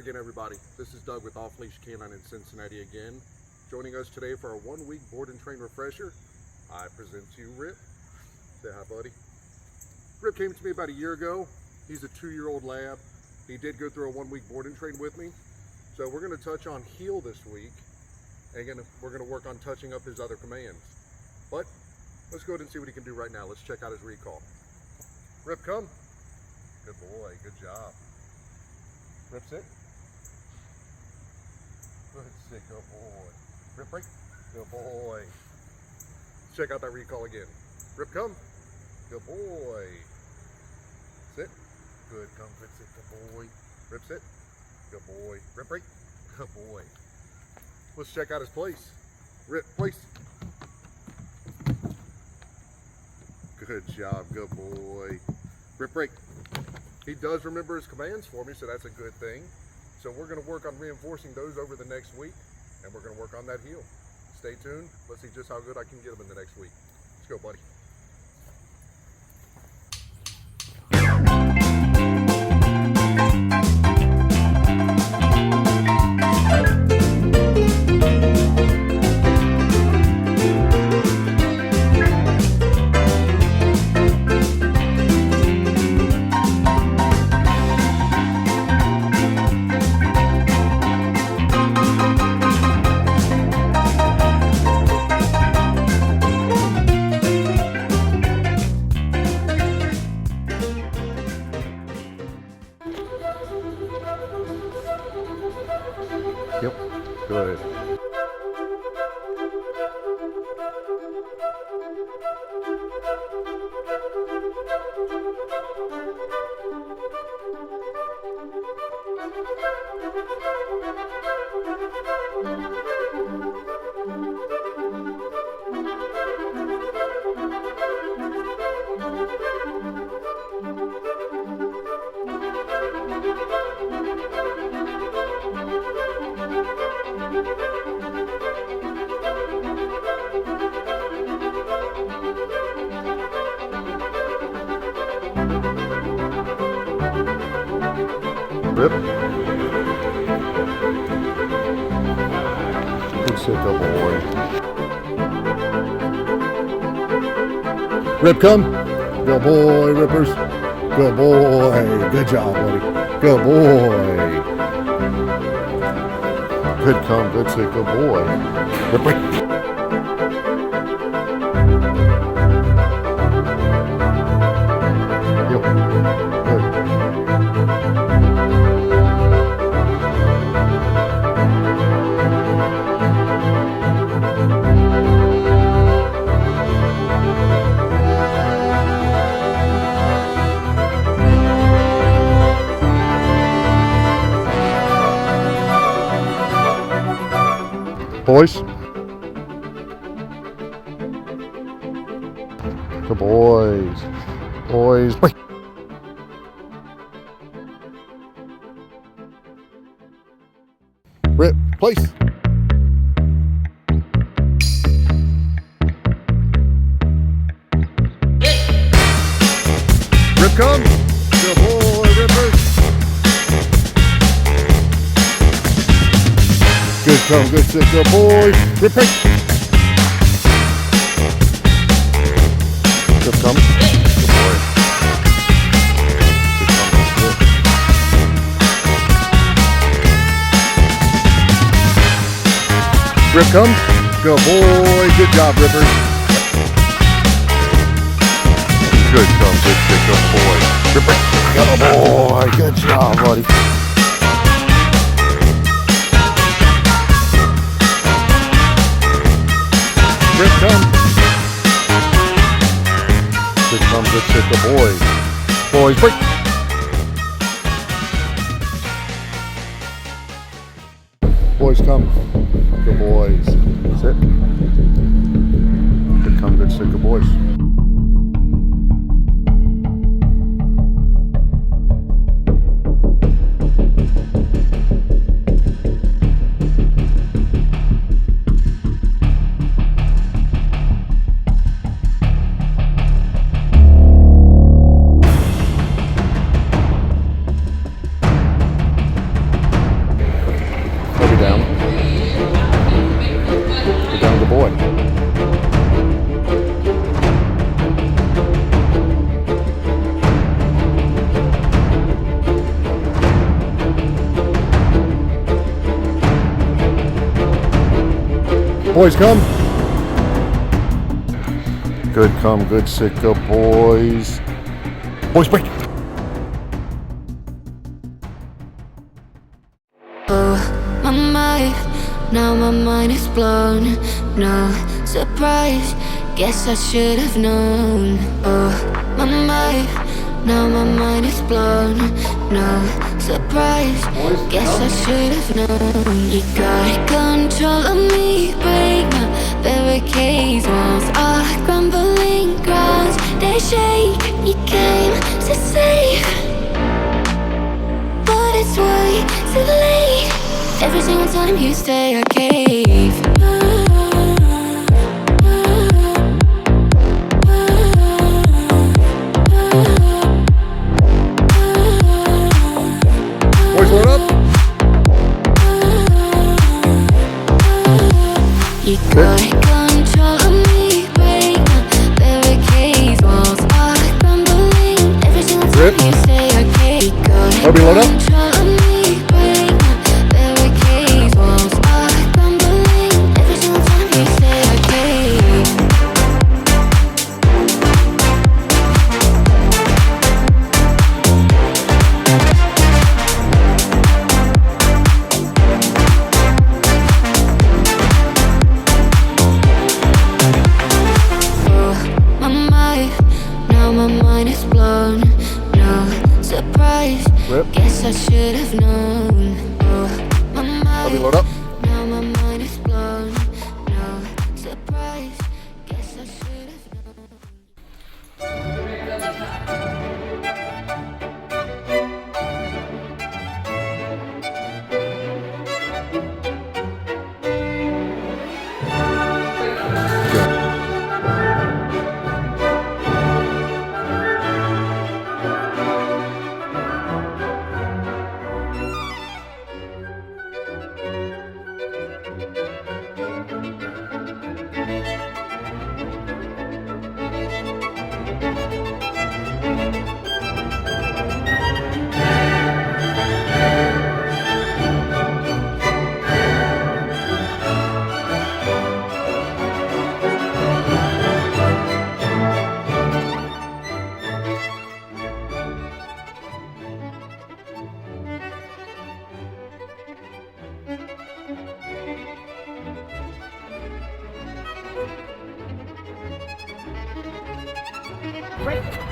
again, everybody. This is Doug with Off Leash Canine in Cincinnati again. Joining us today for a 1-week board and train refresher, I present to you Rip. Say hi, buddy. Rip came to me about a year ago. He's a 2-year-old lab. He did go through a 1-week board and train with me. So we're going to touch on heel this week, and we're going to work on touching up his other commands. But let's go ahead and see what he can do right now. Let's check out his recall. Rip, come. Good boy, good job. Rip, sit. Good sit, good boy. Rip, break. Good boy. Check out that recall again. Rip, come. Good boy. Sit. Good, come, good, sit, good boy. Rip, sit. Good boy. Rip, break. Good boy. Let's check out his place. Rip, place. Good job, good boy. Rip, break. He does remember his commands for me, so that's a good thing. So we're going to work on reinforcing those over the next week, and we're going to work on that heel. Stay tuned. Let's see just how good I can get him in the next week. Let's go, buddy. Yep, good. Rip. Good sit, good boy. Rip, come. Good boy, Rippers. Good boy. Good job, buddy. Good boy. Good come, good sit, good boy. Rip, break. Yep. Good. Boys. Good boys. Boys. Wait. Rip, place. Rip, come. Good boy, Rippers. Good come, good sit, good boy. Rip, break. Good come. Good boy. Good come, good sit. Rip, come. Good boy. Good job, Rippers. Good come, good sit, good boy. Rip, break. Good boy. Good job, buddy. Rip, come. Good come, good sit, the boys. Boys, break. Boys, come. Good boys. Sit. Good come, good sit, good boys. Boys, come. Good come, good sit, good boys. Boys, break. Oh, my mind, now my mind is blown. No surprise, guess I should have known. Oh, my mind, now my mind is blown. No surprise, guess I should have known. You got control of me, break my barricades. Walls are crumbling, grounds they shake. You came to save, but it's way too late. Every single time you stay, I cave. Boys, load up. You got control of me, break my barricades. Walls are crumbling. Every single time you stay, I cave. You got Load up. control of me, break my barricades. Walls are crumbling. Every single time you stay, I cave. Now my mind is blown. No surprise. Rip. Guess I should have known. Oh, my mind. Load up. Now my mind is blown. No surprise. Guess I should have known. Break.